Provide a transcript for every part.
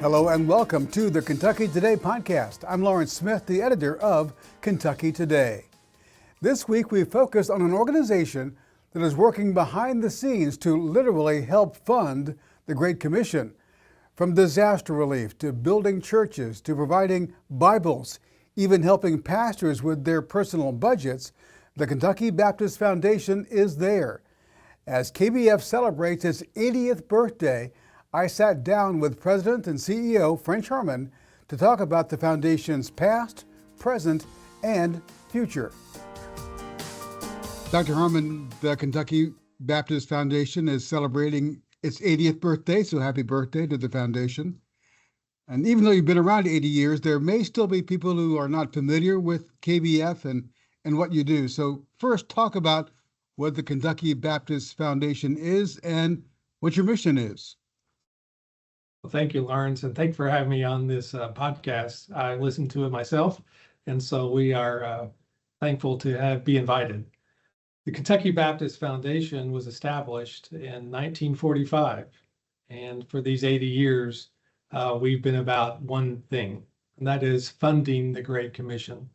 Hello and welcome to the Kentucky Today podcast. I'm Lawrence Smith, the editor of Kentucky Today. This week we focus on an organization that is working behind the scenes to literally help fund the Great Commission. From disaster relief to building churches to providing Bibles, even helping pastors with their personal budgets, the Kentucky Baptist Foundation is there. As KBF celebrates its 80th birthday, I sat down with President and CEO Harmon to talk about the Foundation's past, present, and future. Dr. Harmon, the Kentucky Baptist Foundation is celebrating its 80th birthday, so happy birthday to the Foundation. And even though you've been around 80 years, there may still be people who are not familiar with KBF and what you do. So first, talk about what the Kentucky Baptist Foundation is and what your mission is. Well, thank you, Lawrence, and thank you for having me on this podcast. I listened to it myself, and so we are thankful to be invited. The Kentucky Baptist Foundation was established in 1945, and for these 80 years, we've been about one thing, and that is funding the Great Commission.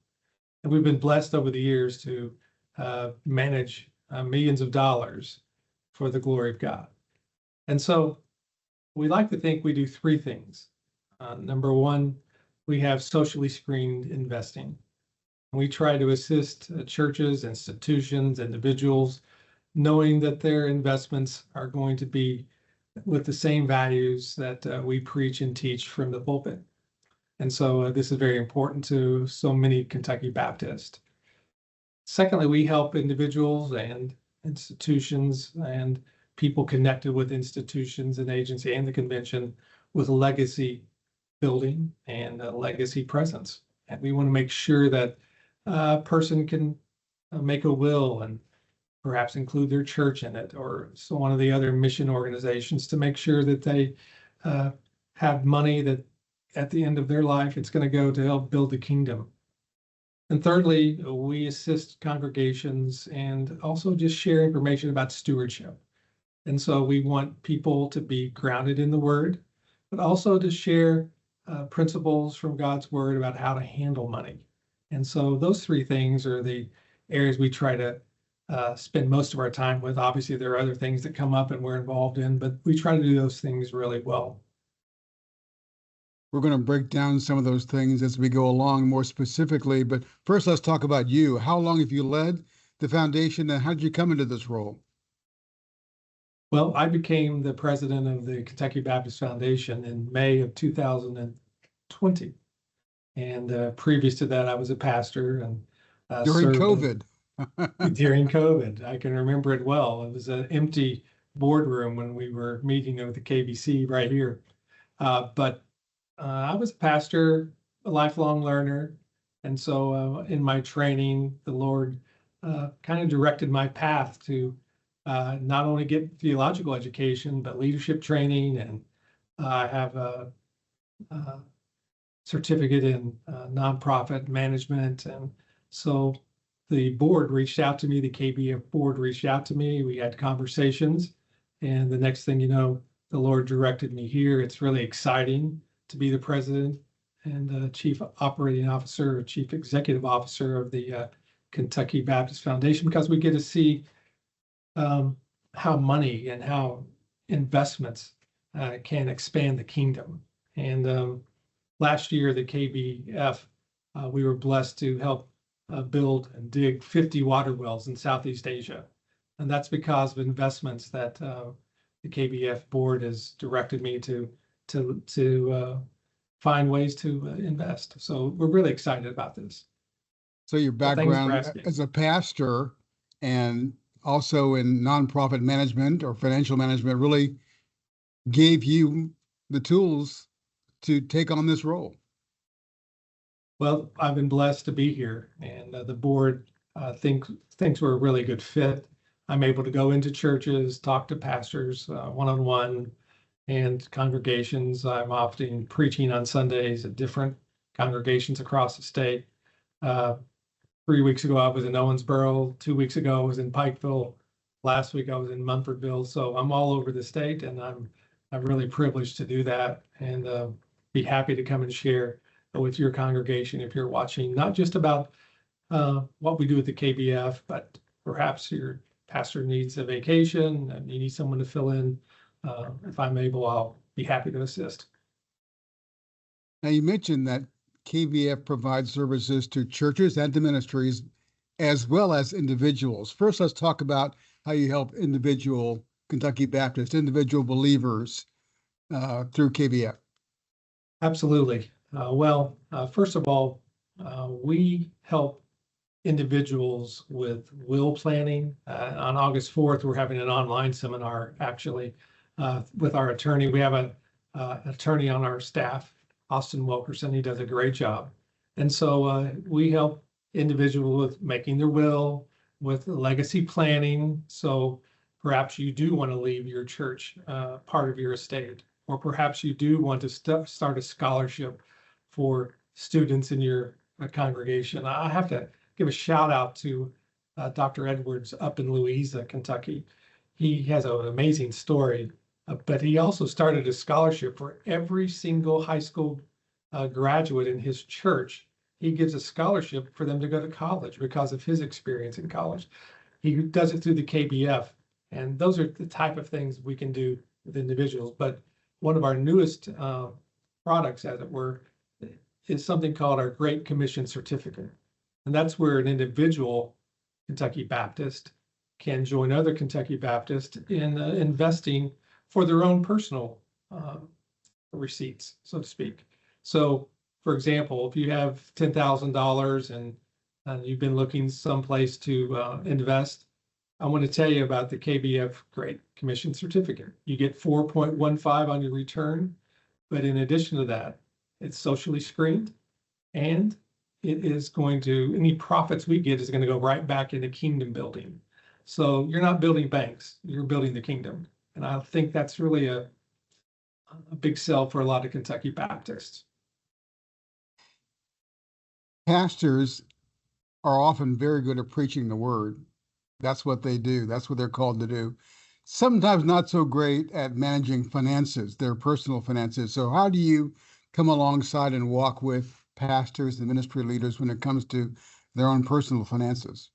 And we've been blessed over the years to manage millions of dollars for the glory of God. And so we like to think we do three things. Number one, we have socially screened investing. We try to assist churches, institutions, individuals, knowing that their investments are going to be with the same values that we preach and teach from the pulpit. And so this is very important to so many Kentucky Baptists. Secondly, we help individuals and institutions and people connected with institutions and agency and the convention with legacy building and a legacy presence. And we want to make sure that a person can make a will and perhaps include their church in it, or so one of the other mission organizations, to make sure that they have money that at the end of their life, it's going to go to help build the kingdom. And thirdly, we assist congregations and also just share information about stewardship. And so we want people to be grounded in the Word, but also to share principles from God's Word about how to handle money. And so those three things are the areas we try to spend most of our time with. Obviously, there are other things that come up and we're involved in, but we try to do those things really well. We're going to break down some of those things as we go along more specifically. But first, let's talk about you. How long have you led the foundation and how did you come into this role? Well, I became the president of the Kentucky Baptist Foundation in May of 2020. And previous to that, I was a pastor and during COVID. During COVID, I can remember it well. It was an empty boardroom when we were meeting with the KBC right here. But I was a pastor, a lifelong learner. And so in my training, the Lord kind of directed my path to not only get theological education, but leadership training. And I have a certificate in nonprofit management. And so the board reached out to me, the KBF board reached out to me. We had conversations. And the next thing you know, the Lord directed me here. It's really exciting to be the president and chief operating officer, or chief executive officer of the Kentucky Baptist Foundation, because we get to see how money and how investments can expand the kingdom. And last year, the KBF, we were blessed to help build and dig 50 water wells in Southeast Asia. And that's because of investments that the KBF board has directed me to find ways to invest. So we're really excited about this. So your background as a pastor and also in nonprofit management or financial management really gave you the tools to take on this role. Well, I've been blessed to be here, and the board thinks we're a really good fit. I'm able to go into churches, talk to pastors one-on-one and congregations. I'm often preaching on Sundays at different congregations across the state. 3 weeks ago, I was in Owensboro. 2 weeks ago, I was in Pikeville. Last week, I was in Munfordville. So I'm all over the state, and I'm really privileged to do that. And be happy to come and share with your congregation if you're watching, not just about what we do at the KBF, but perhaps your pastor needs a vacation and you need someone to fill in. If I'm able, I'll be happy to assist. Now, you mentioned that KBF provides services to churches and to ministries as well as individuals. First, let's talk about how you help individual Kentucky Baptist, individual believers through KBF. Absolutely. First of all, we help individuals with will planning. On August 4th, we're having an online seminar actually with our attorney. We have an attorney on our staff, Austin Wilkerson. He does a great job. And so we help individuals with making their will, with legacy planning. So perhaps you do want to leave your church part of your estate, or perhaps you do want to start a scholarship for students in your congregation. I have to give a shout out to Dr. Edwards up in Louisa, Kentucky. He has an amazing story, but he also started a scholarship for every single high school graduate in his church. He gives a scholarship for them to go to college because of his experience in college. He does it through the KBF, and those are the type of things we can do with individuals. But one of our newest products, as it were, is something called our Great Commission Certificate. And that's where an individual Kentucky Baptist can join other Kentucky Baptists in investing for their own personal receipts, so to speak. So, for example, if you have $10,000 and you've been looking someplace to invest, I want to tell you about the KBF Great Commission Certificate. You get 4.15 on your return, but in addition to that, it's socially screened, and it is going to, any profits we get is going to go right back into kingdom building. So you're not building banks, you're building the kingdom. And I think that's really a big sell for a lot of Kentucky Baptists. Pastors are often very good at preaching the word. That's what they do. That's what they're called to do. Sometimes not so great at managing finances, their personal finances. So how do you come alongside and walk with pastors and ministry leaders when it comes to their own personal finances?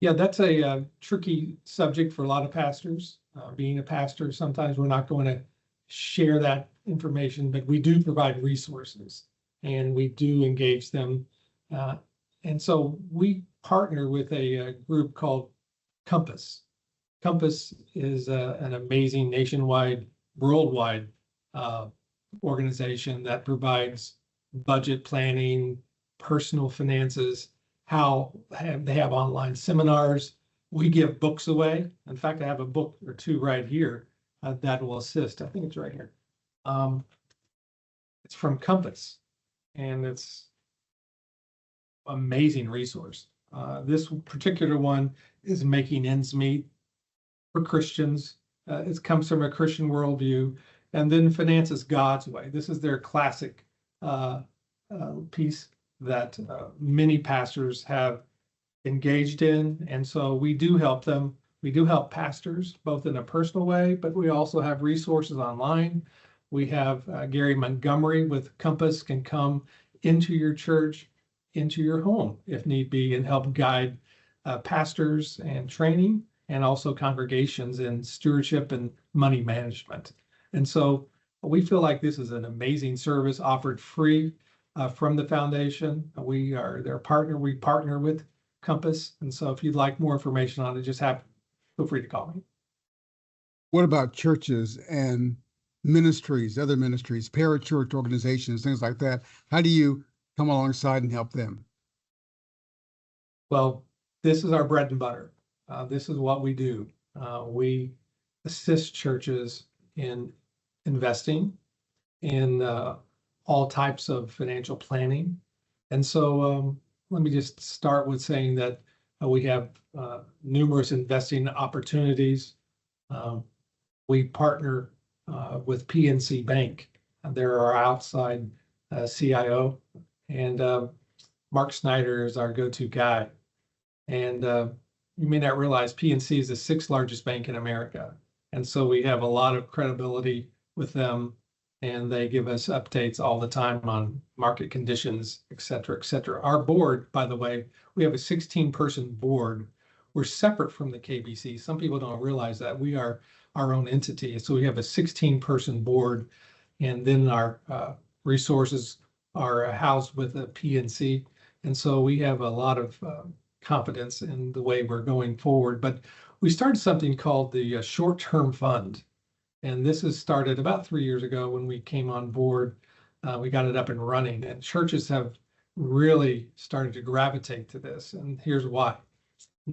Yeah, that's a tricky subject for a lot of pastors. Being a pastor, sometimes we're not going to share that information, but we do provide resources and we do engage them. And so we partner with a group called Compass. Compass is an amazing nationwide, worldwide organization that provides budget planning, personal finances, they have online seminars. We give books away. In fact, I have a book or two right here that will assist. I think it's right here. It's from Compass, and it's an amazing resource. This particular one is Making Ends Meet for Christians. It comes from a Christian worldview. And then Finances God's Way. This is their classic piece that many pastors have engaged in. And so we do help them. We do help pastors both in a personal way, but we also have resources online. We have Gary Montgomery with Compass can come into your church, into your home if need be, and help guide pastors and training, and also congregations in stewardship and money management. And so we feel like this is an amazing service offered free from the foundation. We are their partner. We partner with Compass. And so if you'd like more information on it, feel free to call me. What about churches and ministries, other ministries, parachurch organizations, things like that? How do you come alongside and help them? Well, this is our bread and butter. This is what we do. We assist churches in investing in all types of financial planning. And so let me just start with saying that we have numerous investing opportunities. We partner with PNC Bank. They're our outside CIO, and Mark Snyder is our go-to guy. And you may not realize PNC is the sixth largest bank in America. And so we have a lot of credibility with them. and they give us updates all the time on market conditions, et cetera, et cetera. Our board, by the way, we have a 16-person board. We're separate from the KBC. Some people don't realize that we are our own entity. So we have a 16-person board, and then our resources are housed with a PNC. And so we have a lot of confidence in the way we're going forward. But we started something called the short-term fund. And this has started about 3 years ago when we came on board. We got it up and running, and churches have really started to gravitate to this. And here's why.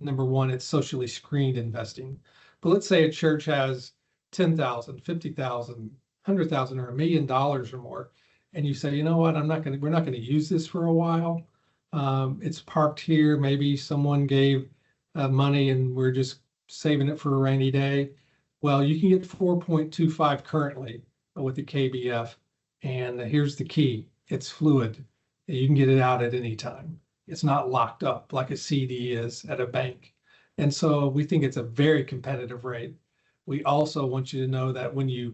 Number one, it's socially screened investing. But let's say a church has 10,000, 50,000, 100,000, or $1 million or more. And you say, you know what, we're not going to use this for a while. It's parked here. Maybe someone gave money and we're just saving it for a rainy day. Well, you can get 4.25 currently with the KBF. And here's the key. It's fluid. You can get it out at any time. It's not locked up like a CD is at a bank. And so we think it's a very competitive rate. We also want you to know that when you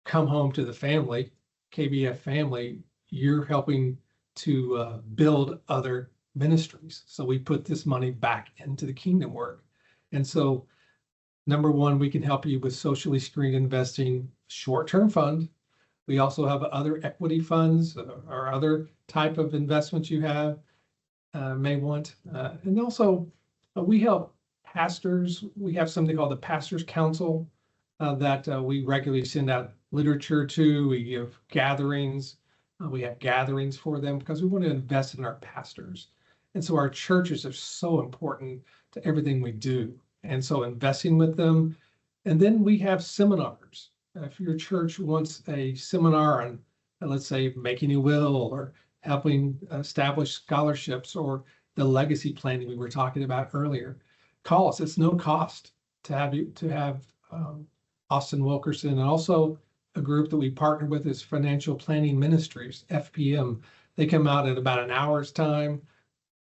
come home to the family, KBF family, you're helping to build other ministries. So we put this money back into the kingdom work. And so number one, we can help you with socially screened investing, short-term fund. We also have other equity funds or other type of investments you have may want. And also we help pastors. We have something called the Pastors Council that we regularly send out literature to. We give gatherings. We have gatherings for them because we want to invest in our pastors. And so our churches are so important to everything we do. And so investing with them. And then we have seminars. If your church wants a seminar on, let's say, making a will or helping establish scholarships or the legacy planning we were talking about earlier, call us. It's no cost to have Austin Wilkerson, and also a group that we partner with is Financial Planning Ministries, FPM. They come out at about an hour's time,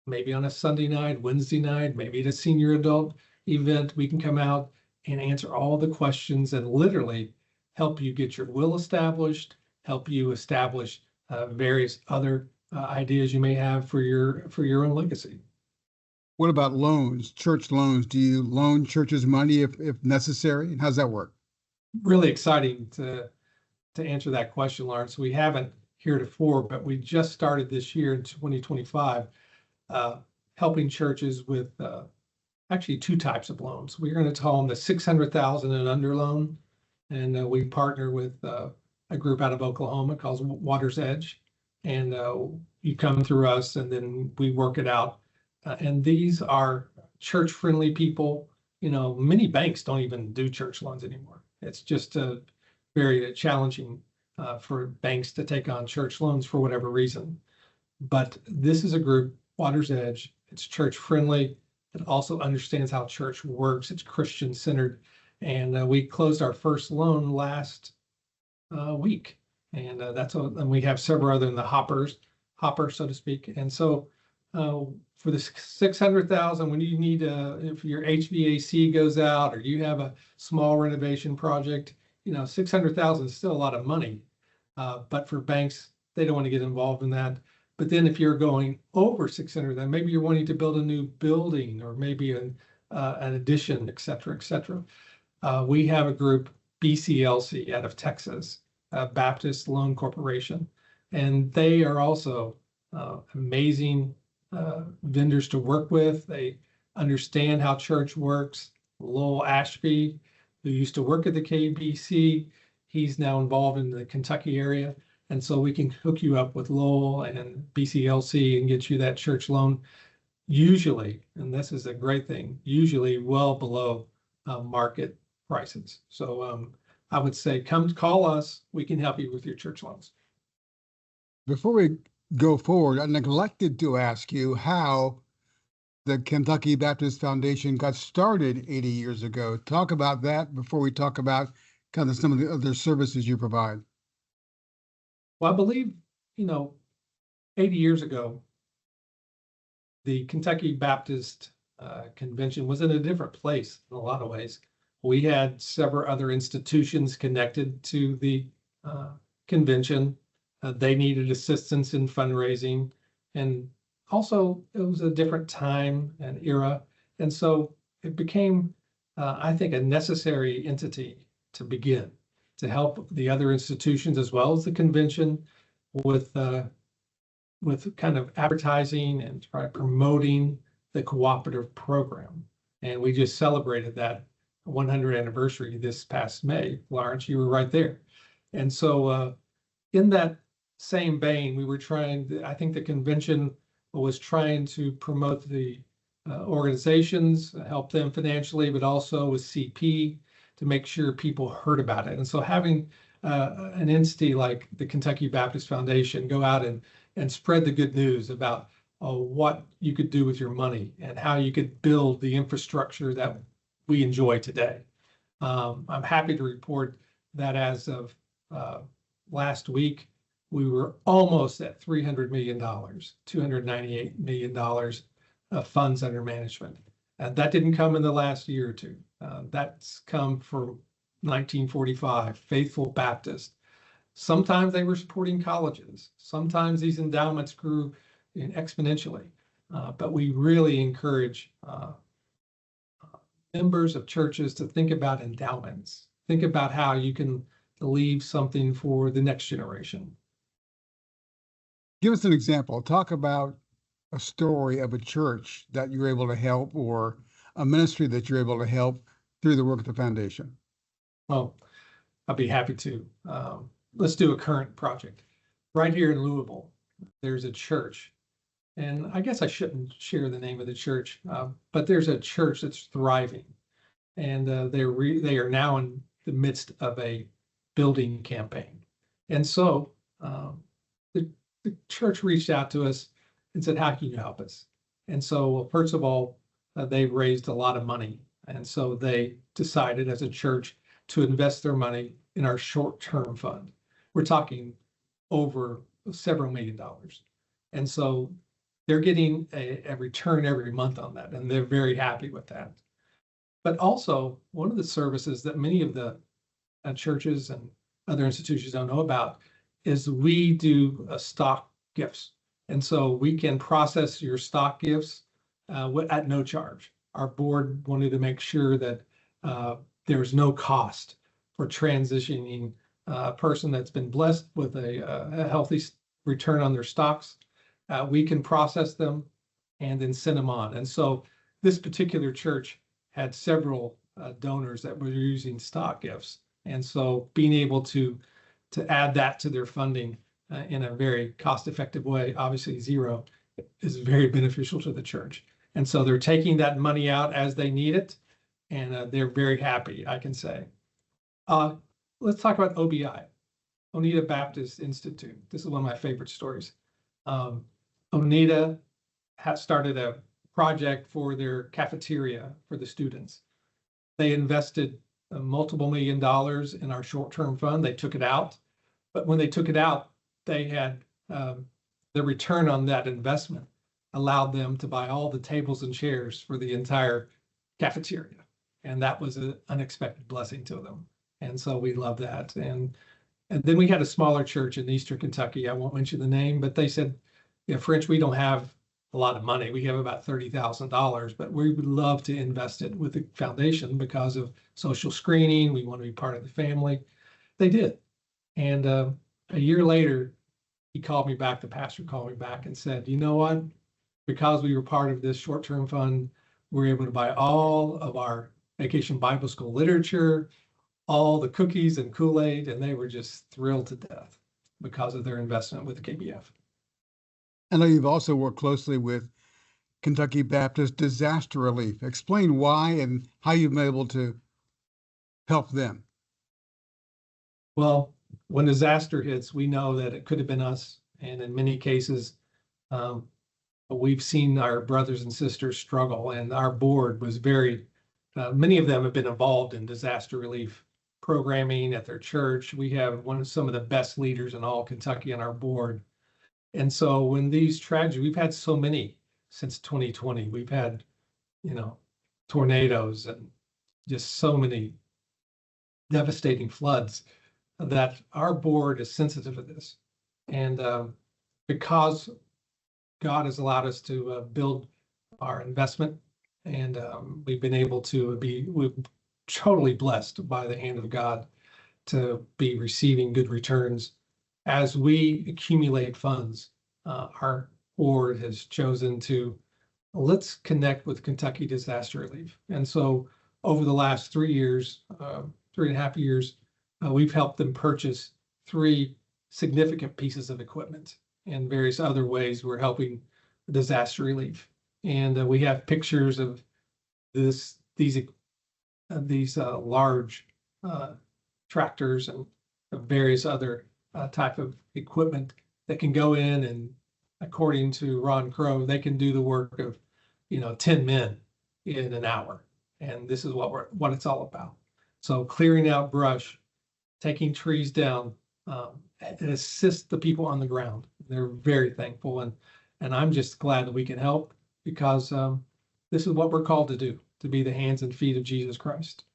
maybe on a Sunday night, Wednesday night, maybe at a senior adult event. We can come out and answer all the questions and literally help you get your will established, help you establish various other ideas you may have for your own legacy. What about loans, church loans? Do you loan churches money if necessary? And how's that work? Really exciting to answer that question, Lawrence. We haven't heretofore, but we just started this year in 2025, helping churches with actually two types of loans. We're going to call them the 600,000 and under loan. And we partner with a group out of Oklahoma called Water's Edge. And you come through us and then we work it out. And these are church-friendly people. You know, many banks don't even do church loans anymore. It's just very challenging for banks to take on church loans for whatever reason. But this is a group, Water's Edge. It's church-friendly. It also understands how church works. It's Christian-centered. And we closed our first loan last week. And and we have several other in the hopper, so to speak. And so for the 600,000, when you need if your HVAC goes out or you have a small renovation project, 600,000 is still a lot of money. But for banks, they don't want to get involved in that. But then if you're going over 600, then maybe you're wanting to build a new building or maybe an addition, et cetera, et cetera. We have a group, BCLC, out of Texas, Baptist Loan Corporation, and they are also amazing vendors to work with. They understand how church works. Lowell Ashby, who used to work at the KBC, he's now involved in the Kentucky area. And so we can hook you up with Lowell and BCLC and get you that church loan, usually, and this is a great thing, usually well below market prices. So I would say come call us. We can help you with your church loans. Before we go forward, I neglected to ask you how the Kentucky Baptist Foundation got started 80 years ago. Talk about that before we talk about kind of some of the other services you provide. Well, I believe, 80 years ago, the Kentucky Baptist Convention was in a different place in a lot of ways. We had several other institutions connected to the convention. They needed assistance in fundraising, and also it was a different time and era. And so it became, I think, a necessary entity to begin to help the other institutions as well as the convention with kind of advertising and promoting the cooperative program. And we just celebrated that 100th anniversary this past May. Lawrence, you were right there. And so in that same vein, we were trying, I think the convention was trying to promote the organizations, help them financially, but also with CP to make sure people heard about it. And so having an entity like the Kentucky Baptist Foundation go out and spread the good news about what you could do with your money and how you could build the infrastructure that we enjoy today. I'm happy to report that as of last week, we were almost at $300 million, $298 million of funds under management. And that didn't come in the last year or two. That's come from 1945, Faithful Baptist. Sometimes they were supporting colleges. Sometimes these endowments grew exponentially. But we really encourage members of churches to think about endowments. Think about how you can leave something for the next generation. Give us an example. Talk about a story of a church that you're able to help or a ministry that you're able to help through the work of the foundation. Well, I'll be happy to. Let's do a current project. Right here in Louisville, there's a church, and I guess I shouldn't share the name of the church, but there's a church that's thriving, and they are now in the midst of a building campaign. And so the church reached out to us and said, how can you help us? And so, first of all, they've raised a lot of money. And so they decided as a church to invest their money in our short-term fund. We're talking over several $1 million. And so they're getting a return every month on that, and they're very happy with that. But also, one of the services that many of the churches and other institutions don't know about is we do stock gifts. And so we can process your stock gifts at no charge. Our board wanted to make sure that there's no cost for transitioning a person that's been blessed with a healthy return on their stocks. We can process them and then send them on. And so this particular church had several donors that were using stock gifts. And so being able to add that to their funding in a very cost-effective way, obviously zero, is very beneficial to the church. And so they're taking that money out as they need it, and they're very happy, I can say. Let's talk about OBI, Oneida Baptist Institute. This is one of my favorite stories. Oneida has started a project for their cafeteria for the students. They invested multiple $1 million in our short-term fund. They took it out, but when they took it out, they had the return on that investment allowed them to buy all the tables and chairs for the entire cafeteria. And that was an unexpected blessing to them. And so we love that. And then we had a smaller church in Eastern Kentucky. I won't mention the name, but they said, French, we don't have a lot of money. We have about $30,000, but we would love to invest it with the foundation because of social screening. We want to be part of the family. They did. And a year later, he called me back, the pastor called me back and said, you know what? Because we were part of this short-term fund, we were able to buy all of our Vacation Bible School literature, all the cookies and Kool-Aid, and they were just thrilled to death because of their investment with the KBF. I know you've also worked closely with Kentucky Baptist Disaster Relief. Explain why and how you've been able to help them. Well, when disaster hits, we know that it could have been us. And in many cases, we've seen our brothers and sisters struggle, and our board was many of them have been involved in disaster relief programming at their church. We have some of the best leaders in all Kentucky on our board. And so when these tragedies, we've had so many since 2020, we've had, tornadoes and just so many devastating floods. that our board is sensitive to this. And because God has allowed us to build our investment, and we've been able to we're totally blessed by the hand of God to be receiving good returns. As we accumulate funds, our board has chosen to let's connect with Kentucky Disaster Relief. And so over the last 3 years, 3.5 years, we've helped them purchase 3 significant pieces of equipment, and various other ways we're helping disaster relief. And we have pictures of these large tractors and various other type of equipment that can go in, and according to Ron Crow, they can do the work of 10 men in an hour. And this is what it's all about. So clearing out brush, taking trees down, it assists the people on the ground. They're very thankful, and I'm just glad that we can help, because this is what we're called to do, to be the hands and feet of Jesus Christ.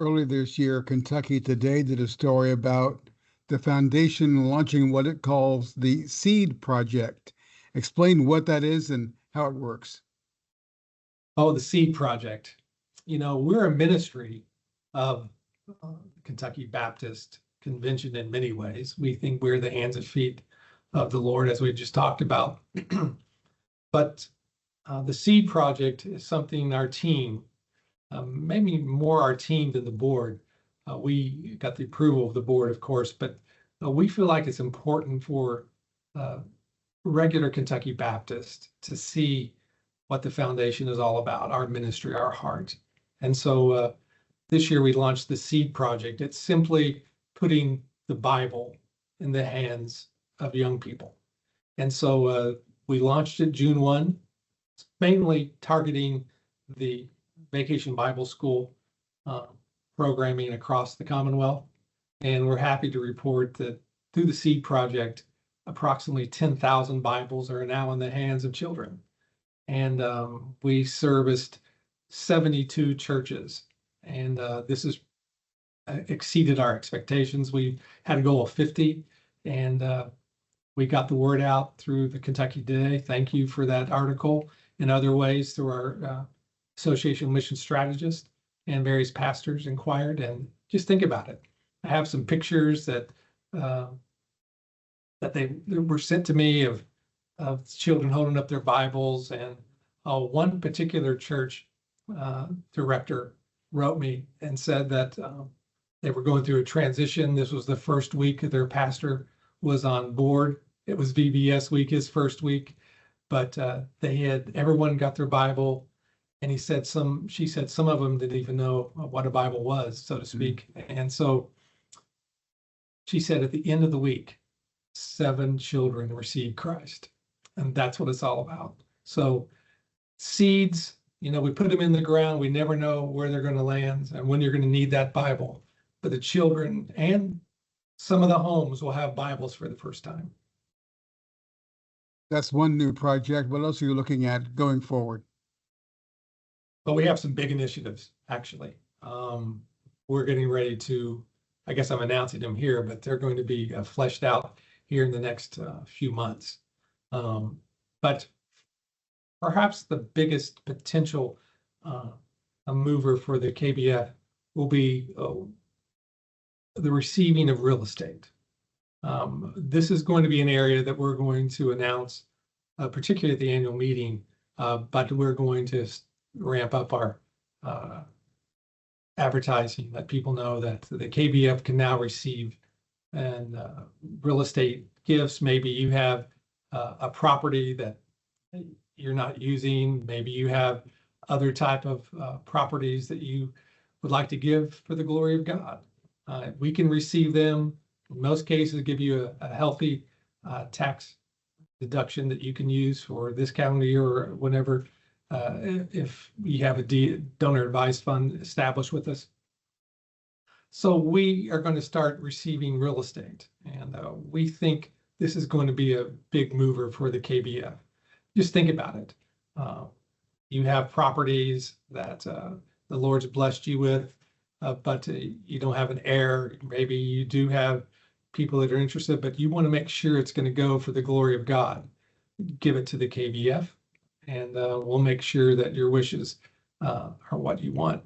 Early this year, Kentucky Today did a story about the foundation launching what it calls the Seed Project. Explain what that is and how it works. Oh, the Seed Project. We're a ministry of Kentucky Baptist Convention in many ways. We think we're the hands and feet of the Lord, as we just talked about. But the Seed Project is something our team, maybe more our team than the board. We got the approval of the board, of course, but we feel like it's important for regular Kentucky Baptist to see what the foundation is all about, our ministry, our heart. And so this year we launched the Seed Project. It's simply putting the Bible in the hands of young people. And so we launched it June 1, mainly targeting the Vacation Bible School programming across the Commonwealth. And we're happy to report that through the Seed Project, approximately 10,000 Bibles are now in the hands of children. And we serviced 72 churches. And this has exceeded our expectations. We had a goal of 50, and we got the word out through the Kentucky Today. Thank you for that article. In other ways, through our Association of Mission Strategists, and various pastors inquired. And just think about it. I have some pictures that they were sent to me of children holding up their Bibles. And one particular church director wrote me and said that they were going through a transition. This was the first week that their pastor was on board. It was VBS week, his first week, but everyone got their Bible. And she said some of them didn't even know what a Bible was, so to speak. And so she said at the end of the week, 7 children received Christ. And that's what it's all about. So seeds, we put them in the ground. We never know where they're going to land and when you're going to need that Bible. But the children and some of the homes will have Bibles for the first time. That's one new project. What else are you looking at going forward? But we have some big initiatives, actually. We're getting ready to, I guess I'm announcing them here, but they're going to be fleshed out here in the next few months. But perhaps the biggest potential mover for the KBF will be the receiving of real estate. This is going to be an area that we're going to announce, particularly at the annual meeting, but we're going to ramp up our advertising, let people know that the KBF can now receive and real estate gifts. Maybe you have a property that you're not using. Maybe you have other type of properties that you would like to give for the glory of God. We can receive them. In most cases, give you a healthy tax deduction that you can use for this calendar year or whenever, if you have a donor advised fund established with us. So we are going to start receiving real estate, and we think this is going to be a big mover for the KBF. Just think about it. You have properties that the Lord's blessed you with. but you don't have an heir. Maybe you do have people that are interested, but you want to make sure it's going to go for the glory of God. Give it to the KBF, and we'll make sure that your wishes are what you want.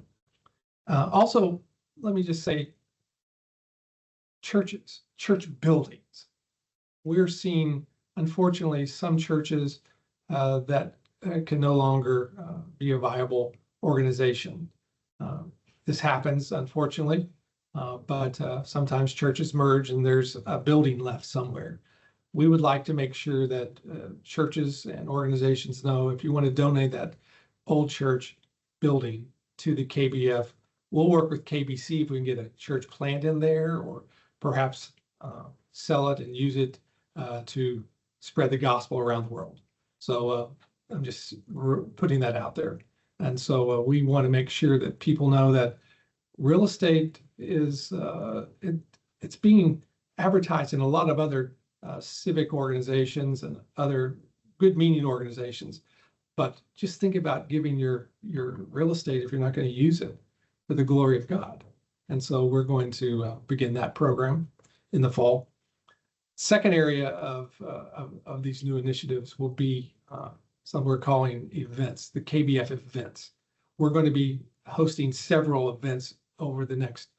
Also, let me just say, churches, church buildings. We're seeing, unfortunately, some churches that can no longer be a viable organization. This happens, unfortunately, but sometimes churches merge and there's a building left somewhere. We would like to make sure that churches and organizations know if you want to donate that old church building to the KBF, we'll work with KBC if we can get a church plant in there, or perhaps sell it and use it to spread the gospel around the world. So I'm just putting that out there. And so we want to make sure that people know that real estate is, it's being advertised in a lot of other civic organizations and other good meaning organizations. But just think about giving your real estate if you're not going to use it for the glory of God. And so we're going to begin that program in the fall. Second area of these new initiatives will be some we're calling events, the KBF events. We're going to be hosting several events over the next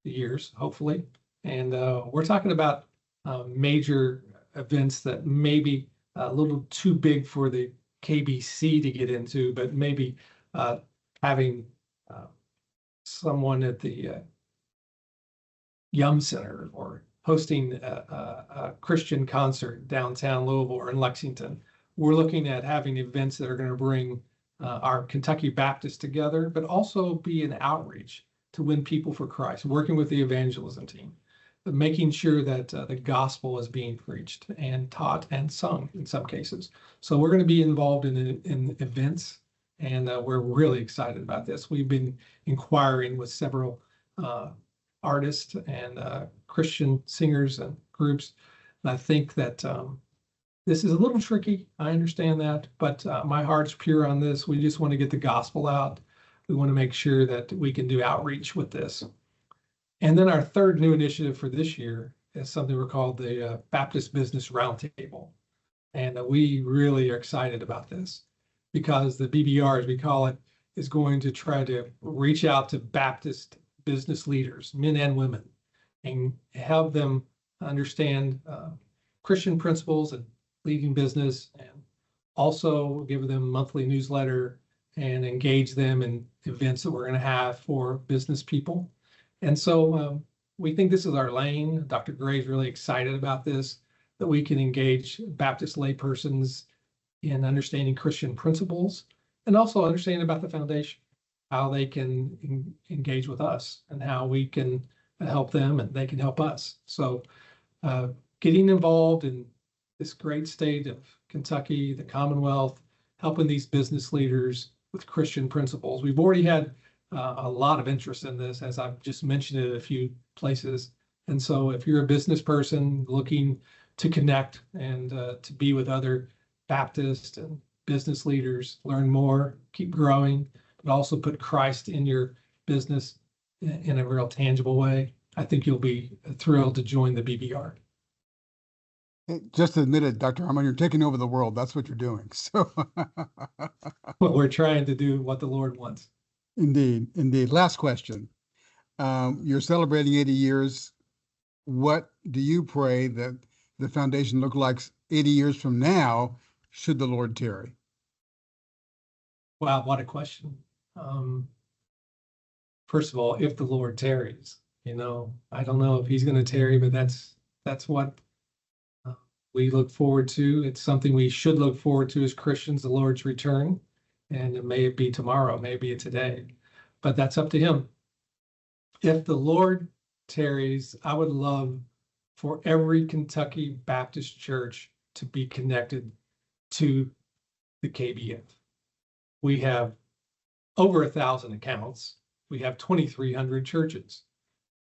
years, hopefully. And we're talking about major events that may be a little too big for the KBC to get into, but maybe having someone at the Yum Center, or hosting a Christian concert downtown Louisville or in Lexington. We're looking at having events that are going to bring our Kentucky Baptists together, but also be an outreach to win people for Christ, working with the evangelism team, but making sure that the gospel is being preached and taught and sung in some cases. So we're going to be involved in events, and we're really excited about this. We've been inquiring with several artists and Christian singers and groups. And I think that this is a little tricky. I understand that, but my heart's pure on this. We just want to get the gospel out. We want to make sure that we can do outreach with this. And then our third new initiative for this year is something we're called the Baptist Business Roundtable. And we really are excited about this because the BBR, as we call it, is going to try to reach out to Baptist business leaders, men and women, and help them understand Christian principles and leading business, and also give them monthly newsletter and engage them in events that we're going to have for business people. And so we think this is our lane. Dr. Gray's really excited about this, that we can engage Baptist laypersons in understanding Christian principles and also understanding about the foundation, how they can engage with us and how we can help them and they can help us. So getting involved in this great state of Kentucky, the Commonwealth, helping these business leaders with Christian principles. We've already had a lot of interest in this, as I've just mentioned it a few places. And so if you're a business person looking to connect and to be with other Baptist and business leaders, learn more, keep growing, but also put Christ in your business in a real tangible way, I think you'll be thrilled to join the BBR. Hey, just admit it, Dr. Harmon, you're taking over the world. That's what you're doing. So Well, we're trying to do what the Lord wants. Indeed, indeed. Last question. You're celebrating 80 years. What do you pray that the foundation look like 80 years from now, should the Lord tarry? Wow, what a question. First of all, if the Lord tarries, I don't know if he's going to tarry, but that's what we look forward to. It's something we should look forward to as Christians, the Lord's return. And it may be tomorrow, maybe today, but that's up to him. If the Lord tarries, I would love for every Kentucky Baptist church to be connected to the KBF. We have over 1,000 accounts. We have 2,300 churches.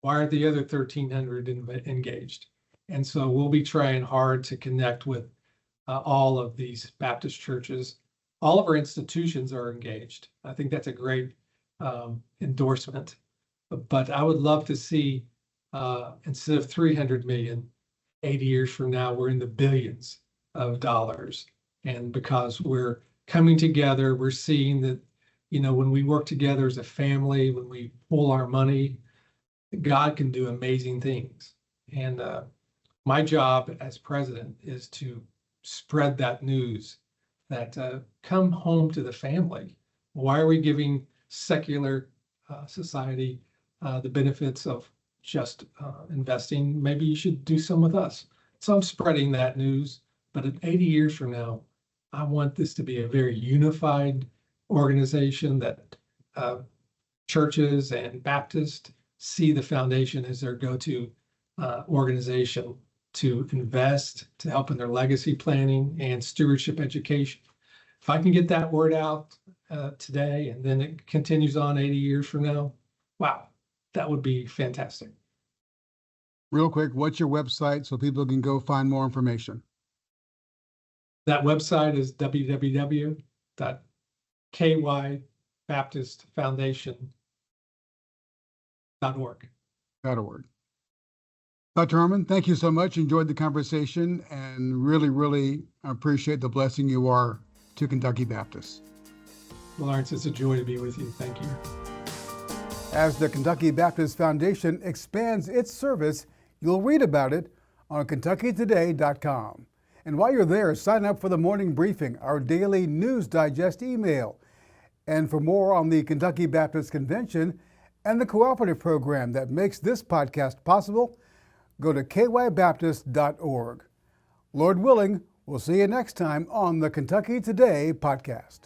Why are the other 1,300 engaged? And so we'll be trying hard to connect with all of these Baptist churches. All of our institutions are engaged. I think that's a great endorsement. But I would love to see, instead of 300 million, 80 years from now, we're in the billions of dollars. And because we're coming together, we're seeing that, when we work together as a family, when we pool our money, God can do amazing things. And my job as president is to spread that news that come home to the family. Why are we giving secular society the benefits of just investing? Maybe you should do some with us. So I'm spreading that news. But in 80 years from now, I want this to be a very unified organization that churches and Baptists see the foundation as their go-to organization to invest, to help in their legacy planning and stewardship education. If I can get that word out today, and then it continues on 80 years from now, wow, that would be fantastic. Real quick, what's your website so people can go find more information? That website is www.kybaptistfoundation.org. .org. Dr. Harmon, thank you so much. Enjoyed the conversation and really appreciate the blessing you are to Kentucky Baptists. Lawrence, it's a joy to be with you. Thank you. As the Kentucky Baptist Foundation expands its service, you'll read about it on KentuckyToday.com. And while you're there, sign up for the Morning Briefing, our daily news digest email. And for more on the Kentucky Baptist Convention and the cooperative program that makes this podcast possible, go to kybaptist.org. Lord willing, we'll see you next time on the Kentucky Today podcast.